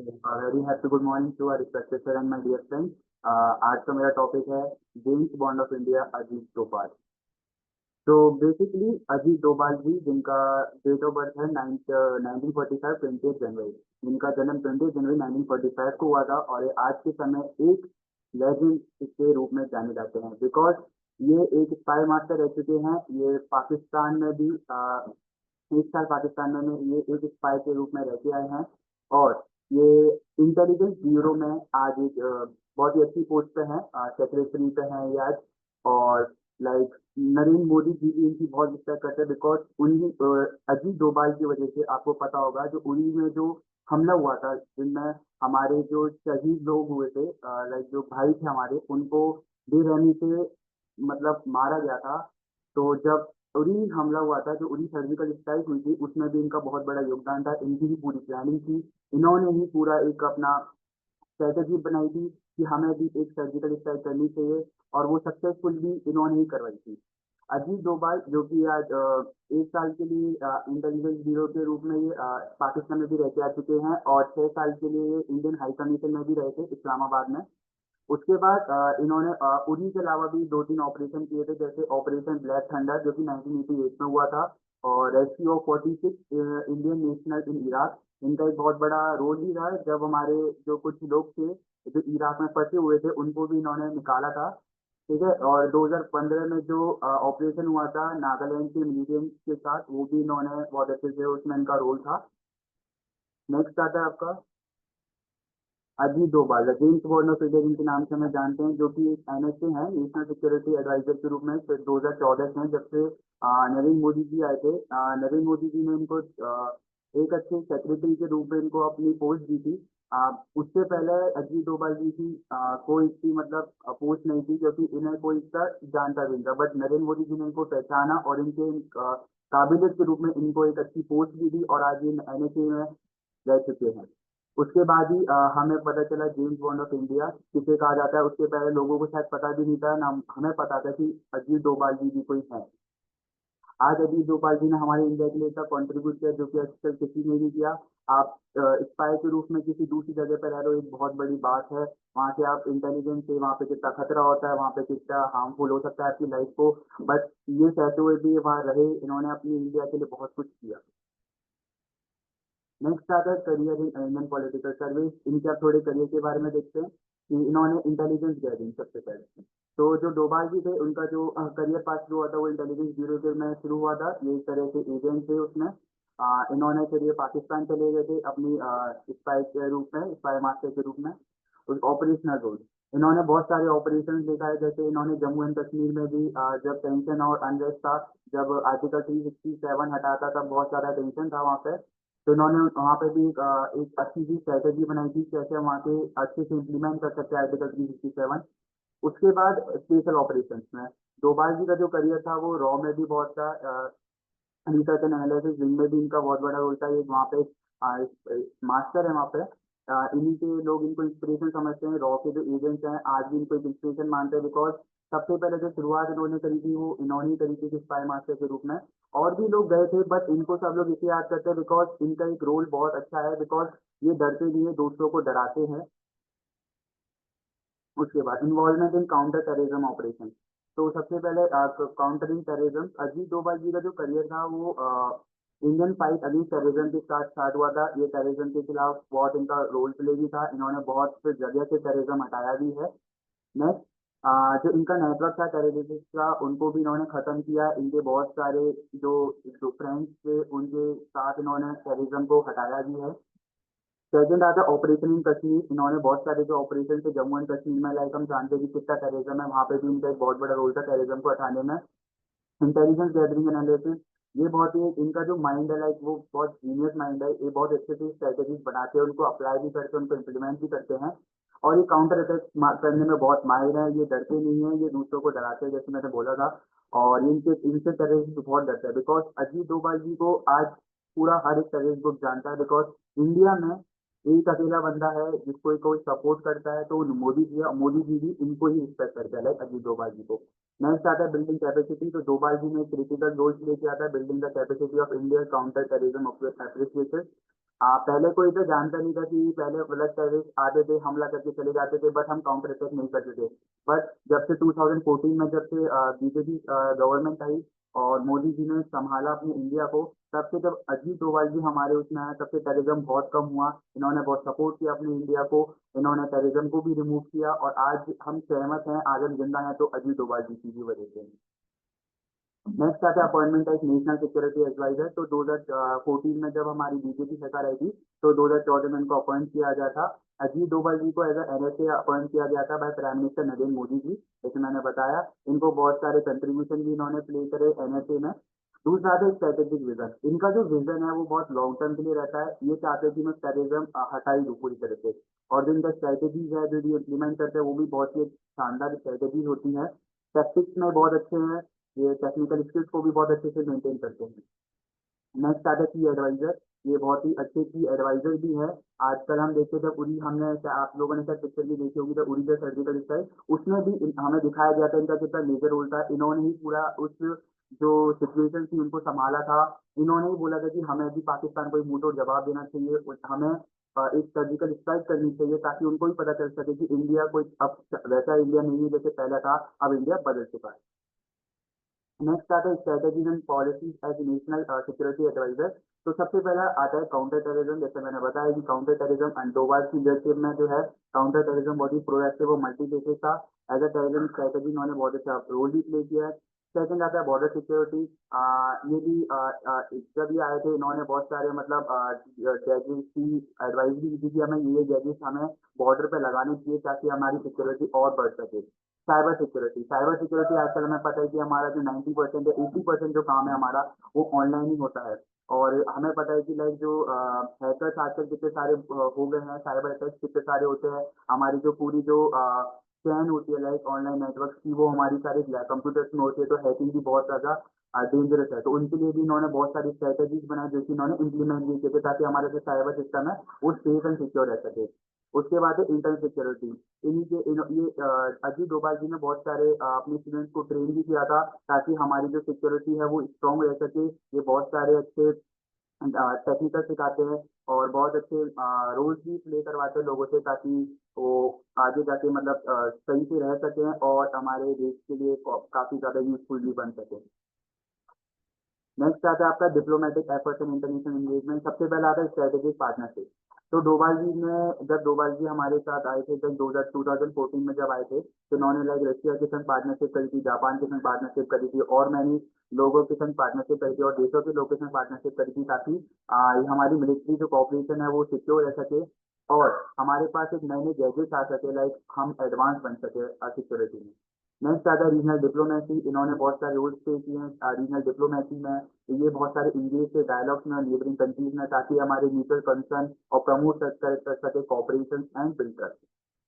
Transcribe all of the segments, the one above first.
Very happy good morning to our respected sir and my dear friends. आज का मेरा topic है James Bond of India Ajit Doval. तो basically Ajit Doval जी, जिनका डेट ऑफ बर्थ है 1945 20 जनवरी, जिनका जन्म 20 जनवरी 1945 को हुआ था, और ये आज के समय एक लेजेंड के रूप में जाने जाते हैं बिकॉज ये एक स्पाई मास्टर रह चुके हैं। ये पाकिस्तान में भी 1 साल पाकिस्तान में ये एक स्पाई के रूप में रह के आए हैं, और ये इंटेलिजेंस ब्यूरो में आज एक बहुत ही अच्छी पोस्ट पे हैं, सेक्रेटरी पे हैं ये आज। और लाइक नरेंद्र मोदी जी भी इनकी बहुत रिस्पेक्ट करते हैं बिकॉज उन्हीं अजीत डोभाल की वजह से आपको पता होगा जो उरी में जो हमला हुआ था, जिनमें हमारे जो शहीद लोग हुए थे, लाइक जो भाई थे हमारे, उनको बेरहमी से मतलब मारा गया था। तो जब उरी हमला हुआ था, जो उरी सर्जिकल स्ट्राइक हुई थी, उसमें भी इनका बहुत बड़ा योगदान था। इनकी भी पूरी प्लानिंग थी, इन्होंने ही पूरा एक अपना स्ट्रैटेजी बनाई थी कि हमें भी एक सर्जिकल स्ट्राइक करनी चाहिए, और वो सक्सेसफुल भी इन्होंने ही करवाई थी। अजीत डोभाल जो कि आज 1 साल के लिए इंटेलिजेंस ब्यूरो के रूप में ये पाकिस्तान में भी रह के आ चुके हैं, और 6 साल के लिए ये इंडियन हाई कमीशन में भी रहे थे इस्लामाबाद में। उसके बाद इन्होंने उरी के अलावा भी 2-3 ऑपरेशन किए थे, जैसे ऑपरेशन ब्लैक थंडर जो कि 1988 में हुआ था, और rescue of 46 Indian national in Iraq. इनका एक बहुत बड़ा रोल भी रहा है, जब हमारे जो कुछ लोग थे जो इराक में फंसे हुए थे, उनको भी इन्होंने निकाला था। ठीक है, और 2015 में जो ऑपरेशन हुआ था नागालैंड के मिलिटेंट्स के साथ, वो भी इन्होंने बहुत अच्छे से, उसमें इनका रोल था। नेक्स्ट आता है आपका Ajit Doval, the James Bond of India जिनके नाम से हमें जानते हैं, जो कि एक एनएसए है, नेशनल सिक्योरिटी एडवाइजर के रूप में 2014 में, जब से नरेंद्र मोदी जी आए थे। नरेंद्र मोदी जी ने इनको एक अच्छे सेक्रेटरी के रूप में इनको अपनी पोस्ट दी थी। उससे पहले अजीत डोभाल जी की कोई इतनी मतलब पोस्ट नहीं थी, क्योंकि इन्हें कोई इसका जानता भी नहीं था। बट नरेंद्र मोदी जी ने इनको पहचाना और इनके काबिलियत के रूप में इनको एक अच्छी पोस्ट भी दी, और आज ये एनएसए में रह चुके हैं। उसके बाद ही हमें पता चला जेम्स बॉन्ड ऑफ इंडिया किसे कहा जाता है। उसके पहले लोगों को शायद पता भी नहीं था, ना हमें पता था कि अजीत डोभाल जी भी कोई है। आज अजीत डोभाल जी ने हमारे इंडिया के लिए इतना कॉन्ट्रीब्यूट किया जो कि अक्सर किसी ने नहीं किया। आप स्पाई के रूप में किसी दूसरी जगह पर रह रहे हो, एक बहुत बड़ी बात है। वहाँ से आप इंटेलिजेंस से वहाँ पे कितना खतरा होता है, वहाँ पे कितना हार्मफुल हो सकता है आपकी लाइफ को, बट ये सहते हुए भी वहाँ रहे, इन्होंने अपनी इंडिया के लिए बहुत कुछ किया। नेक्स्ट आता है career in Indian political service. इनके आप थोड़े करियर के बारे में देखते हैं कि इन्होंने इंटेलिजेंस गैदरिंग सबसे पहले। तो जो डोभाल जी थे, उनका जो करियर पास जो हुआ था वो इंटेलिजेंस ब्यूरो के में शुरू हुआ था। ये एक तरह से एजेंट थे उसमें। इन्होंने फिर ये पाकिस्तान चले गए थे अपनी स्पाई के रूप में, स्पाई मास्टर के रूप में, ऑपरेशनल रोल। इन्होंने बहुत सारे ऑपरेशन देखा है, जैसे इन्होंने जम्मू एंड कश्मीर में भी जब टेंशन और अनरेस्ट था, जब आर्टिकल 367 हटा था, तब बहुत सारा टेंशन था वहाँ पे। तो इन्होंने वहाँ पे भी एक अच्छी सी स्ट्रैटेजी बनाई थी, कैसे वहाँ के अच्छे से इम्प्लीमेंट कर सकते हैं आर्टिकल 367। उसके बाद स्पेशल ऑपरेशंस में डोभाल जी का जो करियर था वो रॉ में भी बहुत था, रिसर्च एंड एनालिसिस विंग में भी इनका बहुत बड़ा रोल था। ये वहाँ पे मास्टर है वहाँ पे। इन्हीं के लोग इनको इंस्पिरेशन समझते हैं, रॉ के जो एजेंट्स हैं आज भी इनको एक इंस्पिरेशन मानते हैं, बिकॉज सबसे पहले जो शुरुआत इन्होंने करी थी वो इन्होंने ही करी थी स्पाई मास्टर के रूप में। और भी लोग गए थे, बट इनको सब लोग इसलिए याद करते हैं बिकॉज इनका एक रोल बहुत अच्छा है, बिकॉज ये डरते नहीं है, दूसरों को डराते हैं। उसके बाद involvement in counter terrorism operation. तो सबसे पहले काउंटरिंग टेररिज्म, अजीत डोभाल जी का जो करियर था वो इंडियन फाइट अगेंस्ट टेररिज्म के साथ स्टार्ट हुआ था। ये टेररिज्म के खिलाफ बहुत इनका रोल प्ले भी था, इन्होंने बहुत से जगह से टेररिज्म हटाया भी है। नेक्स्ट, जो इनका नेटवर्क था टेररिस्ट का, उनको भी इन्होंने खत्म किया। इनके बहुत सारे जो फ्रेंड्स थे उनके साथ इन्होंने टेररिज्म को हटाया भी है। सेकंड आता है ऑपरेशन इन कश्मीर। इन्होंने बहुत सारे जो ऑपरेशन थे जम्मू एंड कश्मीर में, लाइक हम जानते हैं कि कितना टेररिज्म है, वहाँ पे भी इनका एक बहुत बड़ा रोल था टेररिज्म को हटाने में। इंटेलिजेंस गैदरिंग एनालिसिस, ये बहुत ही इनका जो माइंड है, लाइक वो बहुत जीनियस माइंड है। ये बहुत अच्छे से स्ट्रेटेजीज बनाते हैं, उनको अप्लाई भी करते हैं, उनको इम्प्लीमेंट भी करते हैं। और ये काउंटर अटैक करने में बहुत माहिर है, ये डरते नहीं है, ये दूसरों को डराते हैं, जैसे मैंने बोला था। और इनसे इनसे टेररिस्ट बहुत डरता है, बिकॉज अजीत डोभाल जी को आज पूरा हर एक टेररिस्ट ग्रुप जानता है, बिकॉज इंडिया में एक अकेला बंदा है जिसको कोई सपोर्ट करता है, तो वो मोदी जी है, और मोदी जी भी इनको ही रिस्पेक्ट करते हैं, लाइक अजीत डोभाल जी को। नेक्स्ट आता है बिल्डिंग कैपेसिटी। तो डोभाल जी ने क्रिटिकल रोल प्ले किया था building the capacity of India counter terrorism appreciation. पहले कोई तो जानता नहीं था कि पहले ब्लड टेररिस्ट आते थे, हमला करके चले जाते थे, बट हम काउंटर अटैक नहीं करते थे। बट जब से 2014 में जब से बीजेपी गवर्नमेंट आई और मोदी जी ने संभाला अपनी इंडिया को, तब से जब अजीत डोभाल जी हमारे उसमें आए, तब से टेररिज्म बहुत कम हुआ। इन्होंने बहुत सपोर्ट किया अपनी इंडिया को, इन्होंने टेररिज्म को भी रिमूव किया और आज हम सहमत हैं, आज हम जिंदा हैं तो अजीत डोभाल जी की भी वजह से। नेक्स्ट आता है appointment of national security adviser. तो 2014 में जब हमारी बीजेपी सरकार आई थी, तो 2014 में इनको अपॉइंट किया गया था। अजीत डोभाल जी को एज एनएसए अपॉइंट किया गया था by prime minister Narendra Modi ji, जैसे मैंने बताया। इनको बहुत सारे कंट्रीब्यूशन भी इन्होंने प्ले करे एनएसए में। दूसरा आता है स्ट्रेटेजिक विजन। इनका जो विजन है वो बहुत लॉन्ग टर्म के लिए रहता है। ये चाहते हैं कि मैं टेररिज्म हटाई दूँ पूरी तरह से, और जो इनका स्ट्रेटेजीज है जो ये इम्प्लीमेंट करते हैं वो भी बहुत ही शानदार स्ट्रेटेजीज होती हैं। टैक्टिक्स में बहुत अच्छे हैं, ये टेक्निकल स्किल्स को भी बहुत अच्छे से मेंटेन करते हैं। नेक्स्ट आता है की एडवाइजर। ये बहुत ही अच्छे की एडवाइजर भी है। आजकल हम देखते थे उरी, हमने आप लोगों ने शायद पिक्चर भी देखी होगी, तो उरी द सर्जिकल स्ट्राइक, उसमें भी हमें दिखाया गया था इनका कितना मेजर रोल था। इन्होंने ही पूरा उस जो सिचुएशन थी उनको संभाला था। इन्होंने ही बोला था कि हमें भी पाकिस्तान को एक मुंह तोड़ जवाब देना चाहिए और हमें एक सर्जिकल स्ट्राइक करनी चाहिए, ताकि उनको भी पता चल सके कि इंडिया कोई अब वैसा इंडिया नहीं है जैसे पहले था, अब इंडिया बदल चुका है। नेक्स्ट आता है strategies and policies as national security adviser. तो सबसे पहला आता है काउंटर टेररिज्म। जैसे मैंने बताया कि काउंटर टेररिज्म एंड डोभाल की लीडरशिप में जो है काउंटर टेररिज्म बहुत ही प्रोएक्टिव और मल्टीफेसेड था। एज अ टेररिज्म स्ट्रेटेजी इन्होंने बहुत अच्छा रोल भी प्ले किया है। सेकंड आता है बॉर्डर सिक्योरिटी। ये भी जब ये आए थे इन्होंने बहुत सारे मतलब गैजेट्स की एडवाइस भी दी थी कि हमें ये गैजेट्स हमें बॉर्डर पे लगाने चाहिए ताकि हमारी सिक्योरिटी और बढ़ सके। साइबर सिक्योरिटी आजकल हमें पता है कि हमारा जो 90% या 80% जो काम है हमारा, वो ऑनलाइन ही होता है। और हमें पता है कि लाइक जो हैकर्स आजकल कितने सारे हो गए हैं, साइबर अटैक्स कितने सारे होते हैं। हमारी जो पूरी जो चैन होती है लाइक ऑनलाइन नेटवर्क की, वो हमारी सारी कंप्यूटर्स में होती है, तो हैकिंग भी बहुत ज़्यादा डेंजरस है। तो उनके लिए भी इन्होंने बहुत सारी स्ट्रेटेजीज बनाई जो कि इन्होंने इम्प्लीमेंट भी किए थे, ताकि हमारा जो साइबर सिस्टम है वो सेफ एंड सिक्योर रह सके। उसके बाद है इंटरनेट सिक्योरिटी। इन्हीं के ये अजीत डोभाल जी ने बहुत सारे अपने स्टूडेंट्स को ट्रेन भी किया था, ताकि हमारी जो सिक्योरिटी है वो स्ट्रॉन्ग रह सके। ये बहुत सारे अच्छे टेक्निकल सिखाते हैं और बहुत अच्छे रोल्स भी प्ले करवाते हैं लोगों से, ताकि वो आगे जाके मतलब सही से रह सकें और हमारे देश के लिए काफ़ी ज़्यादा यूज़फुल भी बन सकें। नेक्स्ट आता है आपका diplomatic efforts and international engagement. सबसे पहला आता है स्ट्रेटेजिक पार्टनरशिप। तो डोभाल जी ने, जब डोभाल जी हमारे साथ आए थे, जब 2014 में जब आए थे, तो इन्होंने लाइक रशिया के संग पार्टनरशिप करी थी, जापान के संग पार्टनरशिप करी थी, और मैंने लोगों के संग पार्टनरशिप करी थी और देशों के लोगों के संग पार्टनरशिप करी थी, ताकि ये हमारी मिलिट्री जो कॉपरेशन है वो सिक्योर रह सके और हमारे पास एक नए नए गैजेट्स आ सके, लाइक हम एडवांस बन सके सिक्योरिटी में। नेक्स्ट आता है रीजनल डिप्लोमेसी। इन्होंने बहुत सारे रोल्स प्ले किए हैं रीजनल डिप्लोमेसी में। तो ये बहुत सारे इंगेज से डायलॉग्स में नेबरिंग कंट्रीज में, ताकि हमारे म्यूचुअल कंसर्न और प्रमोट कर सके कॉपरेशन एंड बिल्ड कर।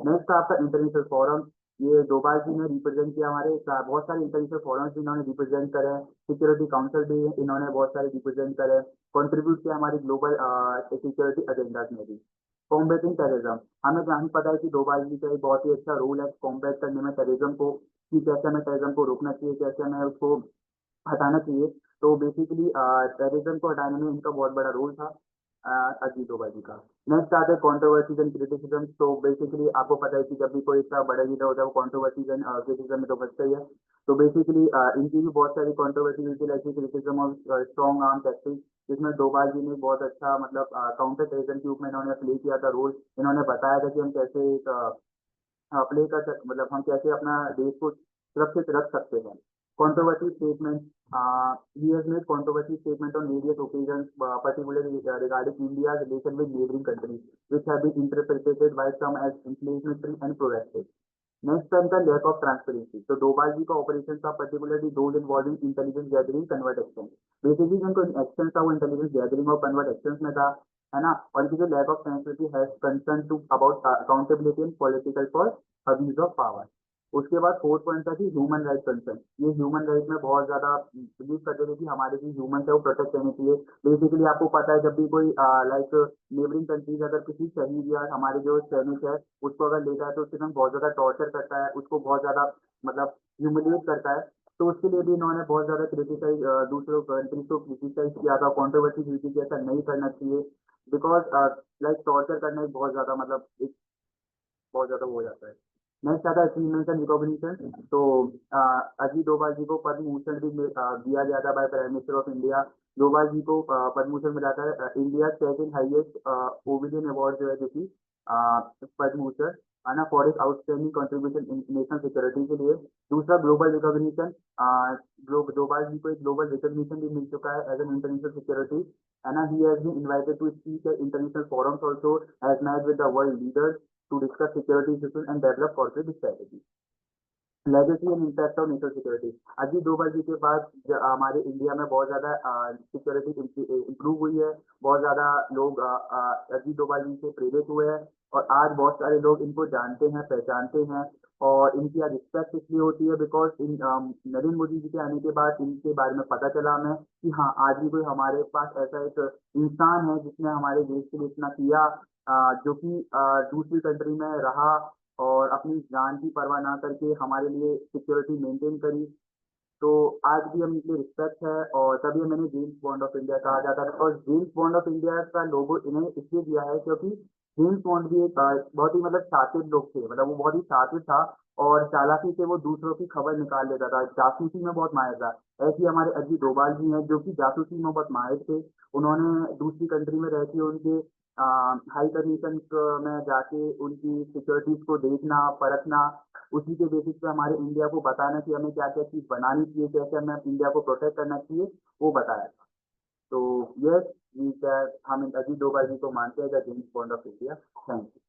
नेक्स्ट आपका इंटरनेशनल फोरम। ये डोभाल जी ने रिप्रेजेंट किया हमारे बहुत सारे इंटरनेशनल फोरम्स भी इन्होंने रिप्रेजेंट करे हैं। सिक्योरिटी काउंसिल भी इन्होंने बहुत सारे रिप्रेजेंट करे, कंट्रीब्यूट किया हमारी ग्लोबल सिक्योरिटी एजेंडाज में भी। Combating terrorism. हमें पता है कि डोभाल जी का एक बहुत ही अच्छा रोल है कॉम्बैट करने में टेररिज्म को, कि कैसे हमें टेररिज्म को रोकना चाहिए, कैसे हमें उसको हटाना चाहिए। तो बेसिकली टेररिज्म को हटाने में इनका बहुत बड़ा रोल था अजीत डोभाल जी का। नेक्स्ट आते हैं कंट्रोवर्सीज एंड क्रिटिसिज्म। तो बेसिकली आपको पता है कि जब भी कोई इतना बड़ा लीडर होता है वो कंट्रोवर्सीज एंड क्रिटिसिज्म में तो फंसता ही है। तो बेसिकली इनकी भी बहुत सारी कंट्रोवर्सी हुई थी, like criticism of strong arm tactics, जिसमें डोभाल जी ने बहुत अच्छा मतलब काउंटर टेररिज्म के रूप में इन्होंने प्ले किया था रोल। इन्होंने बताया था कि हम कैसे एक प्ले कर सक मतलब हम कैसे अपना देश को सुरक्षित रख सकते हैं। Controversy statement. he has made controversy statement on various occasions, particularly regarding India's relation with neighboring countries, which have been interpreted by some as inflammatory and proactive. Next time the lack of transparency. तो डोभाल जी का operation था particularly those involving intelligence gathering, convert action. Basically जिनको action था वो intelligence gathering और convert actions में था, है ना। और इनकी जो lack of transparency has concern to about accountability in political for abuse of power. उसके बाद फोर्थ पॉइंट था कि ह्यूमन राइट कंसर्न। ये ह्यूमन राइट में बहुत ज्यादा बिलीव करते थे कि हमारे जो ह्यूमन है वो प्रोटेक्ट करने चाहिए। बेसिकली आपको पता है जब भी कोई लाइक नेबरिंग कंट्रीज अगर किसी शहीद या हमारे जो सैनिक है उसको अगर लेता है तो उसके संग बहुत ज्यादा टॉर्चर करता है, उसको बहुत ज्यादा मतलब ह्यूमिलिएट करता है। तो उसके लिए भी इन्होंने बहुत ज़्यादा क्रिटिसाइज़ दूसरों कंट्रीज़ को क्रिटिसाइज़ किया था, कंट्रोवर्सी हुई थी कि ऐसा नहीं करना चाहिए। बिकॉज लाइक टॉर्चर करना एक बहुत ज्यादा मतलब एक बहुत ज़्यादा वो हो जाता है। नेक्स्ट आता है अचीवमेंट एंड रिकॉग्निशन। तो अजीत डोभाल जी को पद्म भूषण भी दिया गया था by prime minister of India. Doval ji को पद्म भूषण मिला था, इंडिया सेकंड हाईएस्ट ओबिडियन अवार्ड जो है जो कि पद्म भूषण है ना, for is outstanding contribution in national security के लिए। दूसरा ग्लोबल रिकॉग्निशन, डोभाल जी को एक ग्लोबल रिकॉग्निशन भी मिल चुका है एज एन इंटरनेशनल सिक्योरिटी है ना। He has been invited to speak at international forums also, has met with the world leaders to discuss security issues and develop corporate strategy। Legacy and impact of national security. Ajit Doval ji के बाद हमारे India में बहुत ज़्यादा security improve हुई है। बहुत ज़्यादा लोग अजीत डोभाल जी से प्रेरित हुए हैं और आज बहुत सारे लोग इनको जानते हैं, पहचानते हैं। और इनकी आज रिस्पेक्ट इसलिए होती है बिकॉज इन नरेंद्र मोदी जी के आने के बाद इनके बारे में पता चला हमें कि हाँ, आज भी कोई हमारे पास ऐसा एक इंसान है जिसने हमारे देश के लिए इतना किया, जो कि दूसरी कंट्री में रहा और अपनी जान की परवाह ना करके हमारे लिए सिक्योरिटी मेंटेन करी। तो आज भी हम इनकी रिस्पेक्ट है और तभी मैंने जेम्स बॉन्ड ऑफ इंडिया कहा जाता है। और जेम्स बॉन्ड ऑफ इंडिया का लोगो इन्हें इसलिए दिया है क्योंकि जेम्स बॉन्ड भी एक बहुत ही मतलब शातिर लोग थे, मतलब वो बहुत ही शातिर था और चालाकी से वो दूसरों की खबर निकाल लेता था, जासूसी में बहुत माहिर था। ऐसे ही हमारे अजीत डोभाल जी हैं जो कि जासूसी में बहुत माहिर थे। उन्होंने दूसरी कंट्री में रह के उनके हाई कंडीशन में जाके उनकी सिक्योरिटीज को देखना, परखना, उसी के बेसिस पे हमारे इंडिया को बताना कि हमें क्या-क्या चीज़ बनानी चाहिए, कैसे हमें इंडिया को प्रोटेक्ट करना चाहिए, वो बताया था। तो यस, वी कैन, हम अजीत डोभाल जी को मानते हैं the James Bond of India. Thank you.